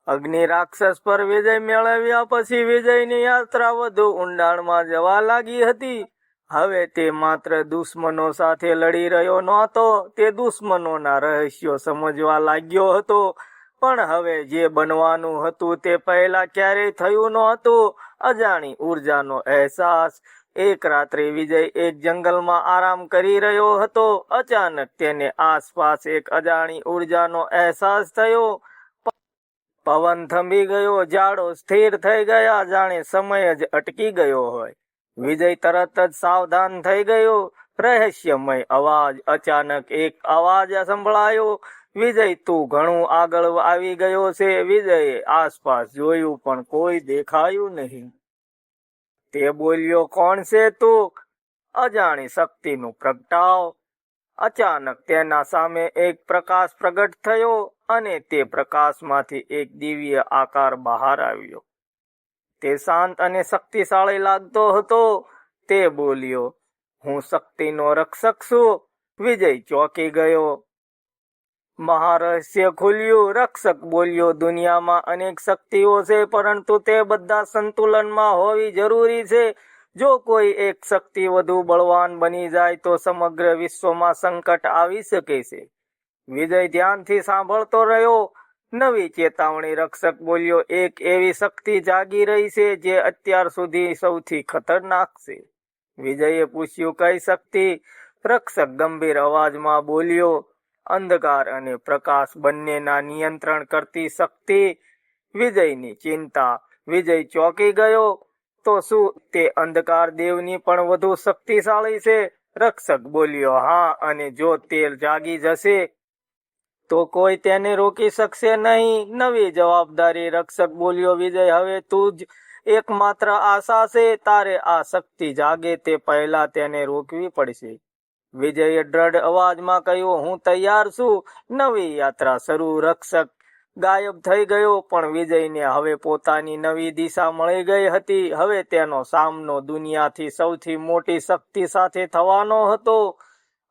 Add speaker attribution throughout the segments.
Speaker 1: અગ્નિ રાક્ષસ પર વિજય મેળવ્યા પછી વિજયની યાત્રા વધુ ઊંડાણમાં જવા લાગી હતી. હવે તે માત્ર દુશ્મનો સાથે લડી રહ્યો નહોતો, તે દુશ્મનોના રહસ્યો સમજવા લાગ્યો હતો. પણ હવે જે બનવાનું હતું તે પહેલા ક્યારેય થયું નહોતું. અજાણી ઉર્જાનો અહેસાસ. એક રાત્રે વિજય એક જંગલમાં આરામ કરી રહ્યો હતો. અચાનક તેને આસપાસ એક અજાણી ઉર્જાનો અહેસાસ થયો. પવન થંભી ગયો, ઝાડો સ્થિર થઈ ગયા, જાણે સમય જ અટકી ગયો હોય. વિજય તરત જ સાવધાન થઈ ગયો. રહસ્યમય અવાજ. અચાનક એક અવાજ સંભળાયો, વિજય તું ઘણું આગળ આવી ગયો છે. વિજયે આસપાસ જોયું પણ કોઈ દેખાયું નહીં. તે બોલ્યો, કોણ છે તું? અજાણી શક્તિનું પ્રગટાવ. અચાનક તેના સામે એક પ્રકાશ પ્રગટ થયો અને તે પ્રકાશમાંથી એક દિવ્ય આકાર બહાર આવ્યો. તે શાંત અને શક્તિશાળી લાગતો હતો. તે બોલ્યો, હું શક્તિનો રક્ષક છું. વિજય ચોંકી ગયો. મહારહસ્ય ખુલ્યું. રક્ષક બોલ્યો, દુનિયામાં અનેક શક્તિઓ છે, પરંતુ તે બધા સંતુલનમાં હોવી જરૂરી છે. જો કોઈ એક શક્તિ વધુ બળવાન બની જાય તો સમગ્ર વિશ્વમાં સંકટ આવી શકે છે. વિજય ધ્યાનથી સાંભળતો રહ્યો. નવી ચેતવણી. રક્ષક બોલ્યો, એક એવી શક્તિ જાગી રહી છે જે અત્યાર સુધી સૌથી ખતરનાક છે. વિજયે પૂછ્યું, કઈ શક્તિ? રક્ષક ગંભીર અવાજમાં બોલ્યો, અંધકાર અને પ્રકાશ બંનેના નિયંત્રણ કરતી શક્તિ. વિજયની ચિંતા. વિજય ચોંકી ગયો. તો શું તે અંધકાર દેવની પણ વધુ શક્તિશાળી છે? રક્ષક બોલ્યો, હા, અને જો તે જાગી જશે તો કોઈ તેને રોકી શકશે નહીં. નવી જવાબદારી. રક્ષક બોલ્યો, વિજય હવે તું જ એકમાત્ર આશા છે. તારે આ શક્તિ જાગે તે પહેલા તેને રોકવી પડશે. વિજયે દ્રઢ અવાજમાં કહ્યું, હું તૈયાર છું. નવી યાત્રા શરૂ. રક્ષક ગાયબ થઈ ગયો, પણ વિજયને હવે પોતાની નવી દિશા મળી ગઈ હતી. હવે તેનો સામનો દુનિયાથી સૌથી મોટી શક્તિ સાથે થવાનો હતો.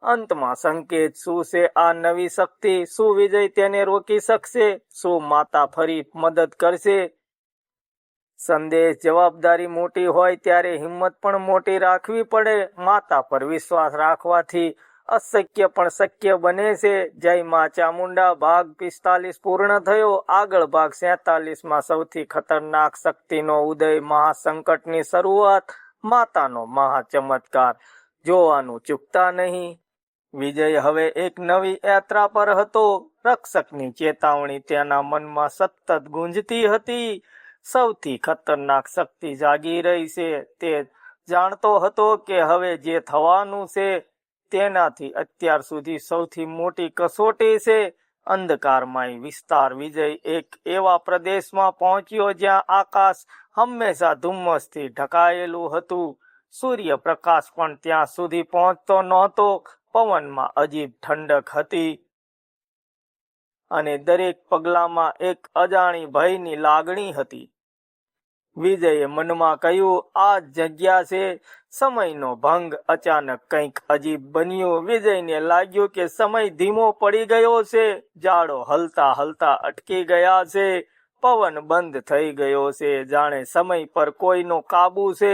Speaker 1: અંતમાં સંકેત. શું છે આ નવી શક્તિ? શું વિજય તેને રોકી શકશે? શું માતા ફરી મદદ કરશે? સંદેશ. જવાબદારી મોટી હોય ત્યારે હિંમત પણ મોટી રાખવી પડે. માતા પર વિશ્વાસ રાખવાથી અશક્ય પણ શક્ય બને છે. જય મા ચામુંડા. ભાગ 45 પૂર્ણ થયો. આગળ ભાગ 47માં સૌથી ખતરનાક શક્તિનો ઉદય, મહાસંકટની શરૂઆત, માતાનો મહાચમત્કાર જોવાનું ચૂકતા નહીં. વિજય હવે એક નવી યાત્રા પર હતો. રક્ષકની ચેતવણી તેના મનમાં સતત ગુંજતી હતી. સૌથી ખતરનાક શક્તિ જાગી રહી છે. તે જાણતો હતો કે હવે જે થવાનું છે તેનાથી અત્યાર સુધી સૌથી મોટી કસોટી છે. અંધકારમય વિસ્તાર. વિજય એક એવા પ્રદેશમાં પહોંચ્યો જ્યાં આકાશ હંમેશા ધુમ્મસથી ઢંકાયેલું હતું. સૂર્યપ્રકાશ પણ ત્યાં સુધી પહોંચતો નહોતો. પવનમાં અજીબ ઠંડક હતી અને દરેક પગલામાં એક અજાણી ભયની લાગણી હતી. વિજયે મનમાં કહ્યું, આ જગ્યા છે. સમયનો ભંગ. અચાનક કંઈક અજીબ બન્યું. વિજયને લાગ્યું કે સમય ધીમો પડી ગયો છે. ઝાડો હલતા હલતા અટકી ગયા છે. પવન બંધ થઈ ગયો છે, જાણે સમય પર કોઈનો કાબુ છે.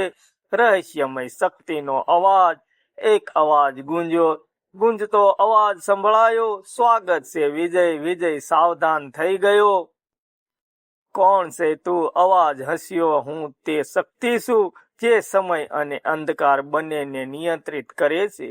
Speaker 1: રહસ્યમય શક્તિનો અવાજ. એક અવાજ ગુંજતો અવાજ સંભળાયો, સ્વાગત છે વિજય. વિજય સાવધાન થઈ ગયો. કોણ છે તું? અવાજ હસ્યો. હું તે શક્તિ છું જે સમય અને અંધકાર બંનેને નિયંત્રિત કરે છે.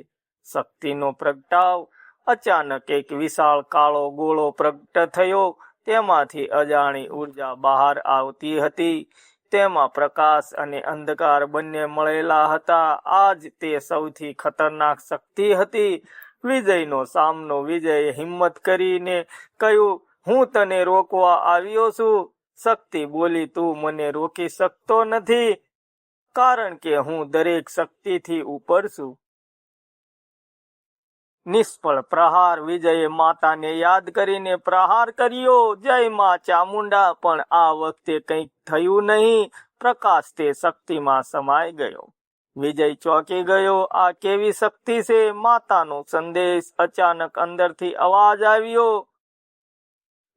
Speaker 1: શક્તિનો પ્રગટાવ. અચાનક એક વિશાળ કાળો ગોળો પ્રગટ થયો. તેમાંથી અજાણી ઉર્જા બહાર આવતી હતી. તેમાં પ્રકાશ અને અંધકાર બંને મળેલા હતા. આ જ તે સૌથી ખતરનાક શક્તિ હતી. વિજયનો સામનો. વિજયે હિંમત કરીને કહ્યું, હું તને રોકવા આવ્યો છું. શક્તિ બોલી, તું મને રોકી શકતો નથી, કારણ કે હું દરેક શક્તિથી ઉપર છું. નિષ્ફળ પ્રહાર. વિજયે માતાને યાદ કરીને પ્રહાર કર્યો. જય મા ચામુંડા. પણ આ વખતે કંઈક થયું નહીં. પ્રકાશ તે શક્તિમાં સમાઈ ગયો. વિજય ચોંકી ગયો. આ કેવી શક્તિ છે? માતાનો સંદેશ. અચાનક અંદરથી અવાજ આવ્યો,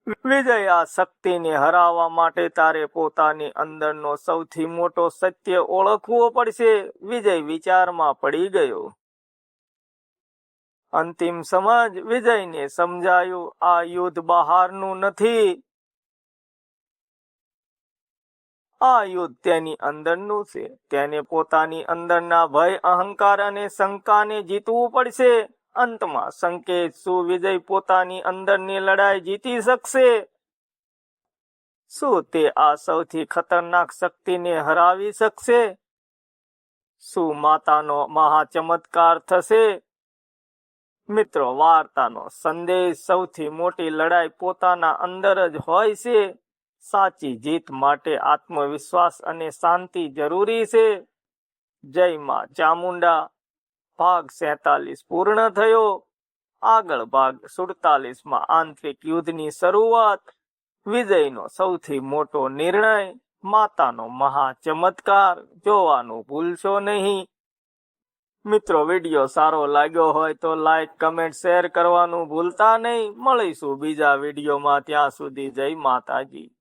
Speaker 1: વિજય, આ શક્તિને હરાવવા માટે તારે પોતાની અંદરનો સૌથી મોટો સત્ય ઓળખવો પડશે. વિજય વિચારમાં પડી ગયો. અંતિમ સમજ. વિજયને સમજાયું, આ યુદ્ધ બહારનું નથી, આ યુદ્ધ તેની અંદરનું છે. તેને પોતાની અંદરના ભય, અહંકાર અને શંકાને જીતવું પડશે. અંતમાં સંકેત શું વિજય પોતાની અંદરની લડાઈ જીતી શકશે? શું તે આ સૌથી ખતરનાક શક્તિને હરાવી શકશે? શું માતાનો મહાચમત્કાર થશે? મિત્રો, વાર્તાનો સંદેશ: સૌથી મોટી લડાઈ પોતાના અંદર જ હોય છે. સાચી જીત માટે આત્મવિશ્વાસ અને શાંતિ જરૂરી છે. જય માં ચામુંડા. ભાગ 47 પૂર્ણ થયો. આગળ ભાગ 47માં આંતરિક યુદ્ધની શરૂઆત, વિજયનો સૌથી મોટો નિર્ણય, માતાનો મહાચમત્કાર જોવાનું ભૂલશો નહીં. મિત્રો, વિડીયો સારો લાગ્યો હોય તો લાઈક, કમેન્ટ, શેર કરવાનું ભૂલતા નહીં. મળીશું બીજા વિડીયોમાં. ત્યાં સુધી જય માતાજી.